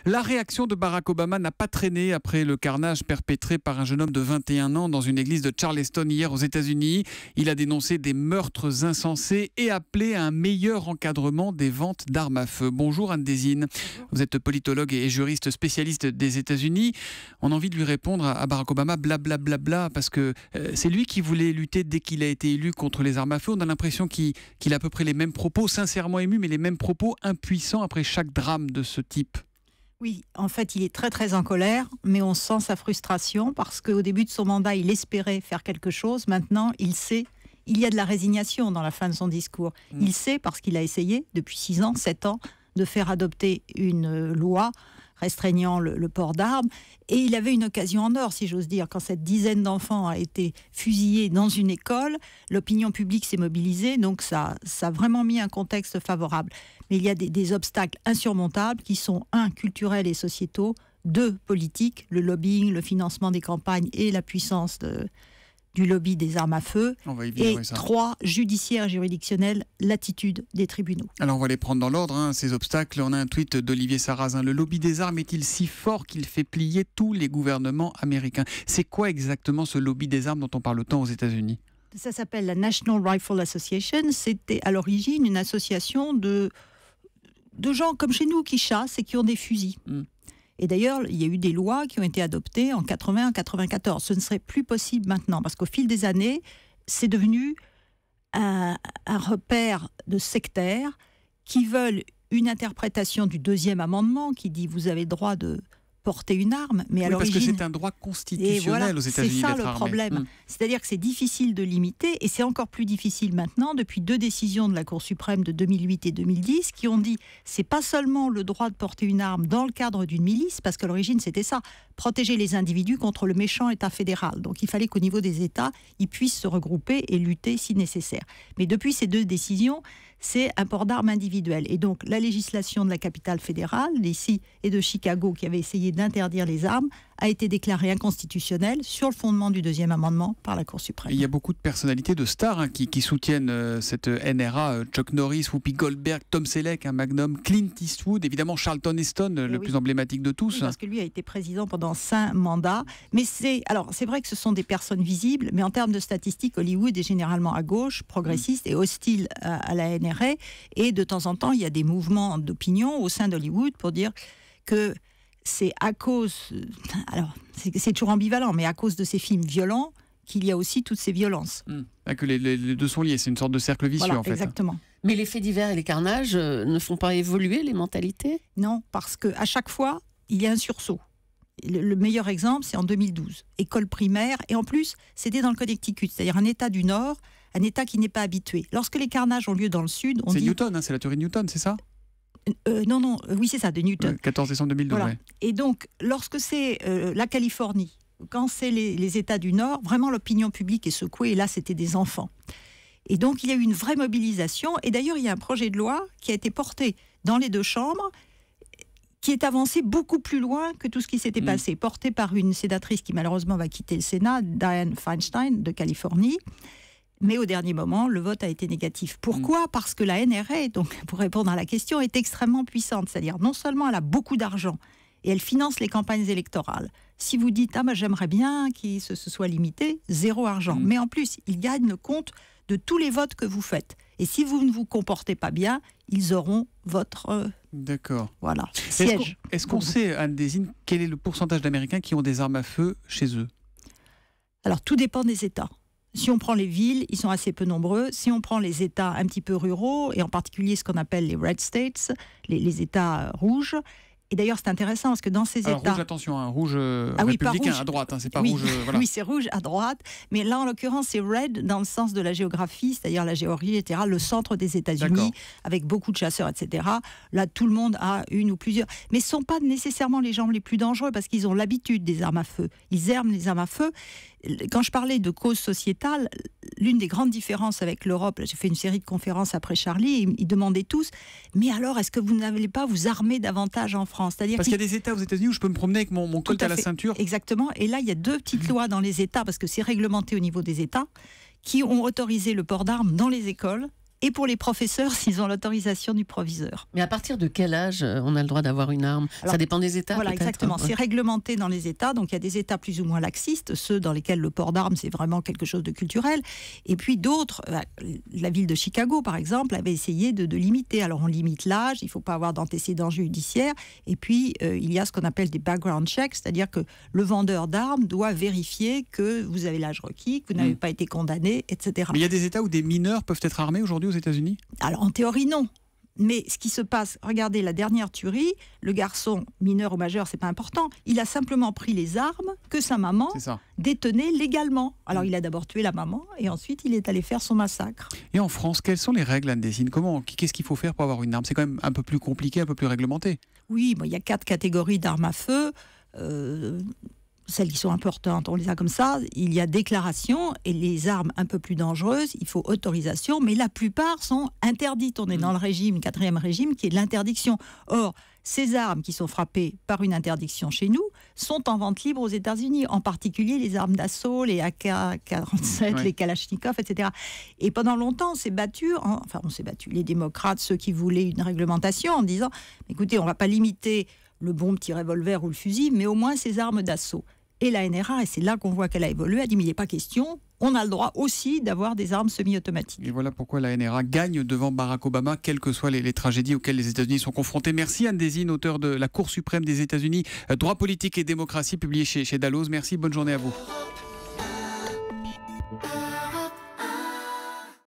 La réaction de Barack Obama n'a pas traîné après le carnage perpétré par un jeune homme de 21 ans dans une église de Charleston hier aux États-Unis. Il a dénoncé des meurtres insensés et appelé à un meilleur encadrement des ventes d'armes à feu. Bonjour Anne Désine, vous êtes politologue et juriste spécialiste des États-Unis. On a envie de lui répondre à Barack Obama blablabla parce que c'est lui qui voulait lutter dès qu'il a été élu contre les armes à feu. On a l'impression qu'il a à peu près les mêmes propos, sincèrement émus, mais les mêmes propos impuissants après chaque drame de ce type. Oui, en fait, il est très très en colère, mais on sent sa frustration parce qu'au début de son mandat, il espérait faire quelque chose. Maintenant, il sait, il y a de la résignation dans la fin de son discours. Il sait, parce qu'il a essayé depuis 6 ans, 7 ans, de faire adopter une loi restreignant le port d'armes. Et il avait une occasion en or, si j'ose dire. Quand cette dizaine d'enfants a été fusillée dans une école, l'opinion publique s'est mobilisée, donc ça a vraiment mis un contexte favorable. Mais il y a des obstacles insurmontables qui sont, 1, culturels et sociétaux, 2, politiques, le lobbying, le financement des campagnes et la puissance du lobby des armes à feu, et 3, judiciaire et juridictionnel, l'attitude des tribunaux. Alors on va les prendre dans l'ordre, ces obstacles. On a un tweet d'Olivier Sarrazin. Le lobby des armes est-il si fort qu'il fait plier tous les gouvernements américains? C'est quoi exactement ce lobby des armes dont on parle autant aux États-Unis? Ça s'appelle la National Rifle Association. C'était à l'origine une association de gens comme chez nous qui chassent et qui ont des fusils. Et d'ailleurs, il y a eu des lois qui ont été adoptées en 80-94. Ce ne serait plus possible maintenant, parce qu'au fil des années, c'est devenu un repère de sectaires qui veulent une interprétation du 2e amendement qui dit « vous avez le droit de porter une arme », mais à l'origine... Parce que c'est un droit constitutionnel aux États-Unis. C'est ça le problème. C'est-à-dire que c'est difficile de limiter, et c'est encore plus difficile maintenant, depuis 2 décisions de la Cour suprême de 2008 et 2010, qui ont dit c'est pas seulement le droit de porter une arme dans le cadre d'une milice, parce qu'à l'origine c'était ça, protéger les individus contre le méchant État fédéral. Donc il fallait qu'au niveau des États, ils puissent se regrouper et lutter si nécessaire. Mais depuis ces 2 décisions, c'est un port d'armes individuel. Et donc la législation de la capitale fédérale, d'ici et de Chicago, qui avait essayé d'interdire les armes, a été déclarée inconstitutionnelle sur le fondement du 2e amendement par la Cour suprême. Il y a beaucoup de personnalités de stars qui soutiennent cette NRA. Chuck Norris, Whoopi Goldberg, Tom Selleck, Magnum, Clint Eastwood, évidemment Charlton Heston, le plus emblématique de tous. Oui, parce que lui a été président pendant 5 mandats. Mais c'est vrai que ce sont des personnes visibles, mais en termes de statistiques, Hollywood est généralement à gauche, progressiste et hostile à la NRA. Et de temps en temps, il y a des mouvements d'opinion au sein d'Hollywood pour dire que c'est à cause, alors c'est toujours ambivalent, mais à cause de ces films violents qu'il y a aussi toutes ces violences. Que les 2 sont liés, c'est une sorte de cercle vicieux, voilà, en fait. Exactement. Mais les faits divers et les carnages ne font pas évoluer les mentalités? Non, parce qu'à chaque fois, il y a un sursaut. Le meilleur exemple, c'est en 2012. École primaire, et en plus, c'était dans le Connecticut, c'est-à-dire un État du Nord, un État qui n'est pas habitué. Lorsque les carnages ont lieu dans le Sud, on dit... C'est Newton, c'est la théorie de Newton, c'est ça? Oui, c'est ça, de Newton. 14 décembre 2012, voilà. Ouais. Et donc, lorsque c'est la Californie, quand c'est les États du Nord, vraiment l'opinion publique est secouée, et là, c'était des enfants. Et donc, il y a eu une vraie mobilisation, et d'ailleurs, il y a un projet de loi qui a été porté dans les 2 chambres, qui est avancé beaucoup plus loin que tout ce qui s'était passé, porté par une sénatrice qui malheureusement va quitter le Sénat, Dianne Feinstein, de Californie. Mais au dernier moment, le vote a été négatif. Pourquoi ? Parce que la NRA, donc, pour répondre à la question, est extrêmement puissante. C'est-à-dire, non seulement elle a beaucoup d'argent, et elle finance les campagnes électorales. Si vous dites, moi j'aimerais bien qu'il se soit limité, 0 argent. Mais en plus, ils gagnent le compte de tous les votes que vous faites. Et si vous ne vous comportez pas bien, ils auront votre... D'accord. Voilà, siège. Est-ce qu'on sait, Anne Désine, quel est le pourcentage d'Américains qui ont des armes à feu chez eux? Alors, tout dépend des États. Si on prend les villes, ils sont assez peu nombreux. Si on prend les États un petit peu ruraux, et en particulier ce qu'on appelle les red states, les États rouges, et d'ailleurs c'est intéressant parce que dans ces États... Rouge, attention, rouge républicain à droite, c'est pas rouge... Voilà. Oui, c'est rouge à droite, mais là en l'occurrence c'est red dans le sens de la géographie, c'est-à-dire la Géorgie, etc., le centre des États-Unis, avec beaucoup de chasseurs, etc. Là tout le monde a une ou plusieurs... Mais ce ne sont pas nécessairement les gens les plus dangereux parce qu'ils ont l'habitude des armes à feu. Ils aiment les armes à feu. Quand je parlais de cause sociétale, l'une des grandes différences avec l'Europe, j'ai fait une série de conférences après Charlie, ils demandaient tous, mais alors est-ce que vous n'allez pas vous armer davantage en France? C'est-à-dire parce qu'il y a des États aux États-Unis où je peux me promener avec mon colt à la ceinture. Exactement, et là il y a 2 petites lois dans les États, parce que c'est réglementé au niveau des États, qui ont autorisé le port d'armes dans les écoles et pour les professeurs s'ils ont l'autorisation du proviseur. Mais à partir de quel âge on a le droit d'avoir une arme? Alors, ça dépend des États. Voilà, peut-être. exactement. Ouais. C'est réglementé dans les États. Donc il y a des États plus ou moins laxistes, ceux dans lesquels le port d'armes, c'est vraiment quelque chose de culturel. Et puis d'autres, la ville de Chicago, par exemple, avait essayé de limiter. Alors on limite l'âge, il ne faut pas avoir d'antécédents judiciaires. Et puis il y a ce qu'on appelle des background checks, c'est-à-dire que le vendeur d'armes doit vérifier que vous avez l'âge requis, que vous n'avez pas été condamné, etc. Mais il y a des États où des mineurs peuvent être armés aujourd'hui aux États-Unis? Alors en théorie, non. Mais ce qui se passe, regardez la dernière tuerie, le garçon, mineur ou majeur, c'est pas important, il a simplement pris les armes que sa maman détenait légalement. Alors il a d'abord tué la maman et ensuite il est allé faire son massacre. Et en France, quelles sont les règles, Anne-Dessine? Qu'est-ce qu'il faut faire pour avoir une arme? C'est quand même un peu plus compliqué, un peu plus réglementé. Oui, il y a 4 catégories d'armes à feu. Celles qui sont importantes, on les a comme ça. Il y a déclaration et les armes un peu plus dangereuses, il faut autorisation, mais la plupart sont interdites. On est dans le régime, 4e régime, qui est de l'interdiction. Or, ces armes qui sont frappées par une interdiction chez nous sont en vente libre aux États-Unis, en particulier les armes d'assaut, les AK-47, les Kalachnikov, etc. Et pendant longtemps, on s'est battu, les démocrates, ceux qui voulaient une réglementation, en disant, écoutez, on ne va pas limiter le bon petit revolver ou le fusil, mais au moins ces armes d'assaut. Et la NRA, et c'est là qu'on voit qu'elle a évolué, a dit mais il n'est pas question, on a le droit aussi d'avoir des armes semi-automatiques. Et voilà pourquoi la NRA gagne devant Barack Obama, quelles que soient les tragédies auxquelles les États-Unis sont confrontés. Merci Anne-Dessine, auteure de La Cour suprême des États-Unis, Droit politique et démocratie, publié chez Dalloz. Merci, bonne journée à vous.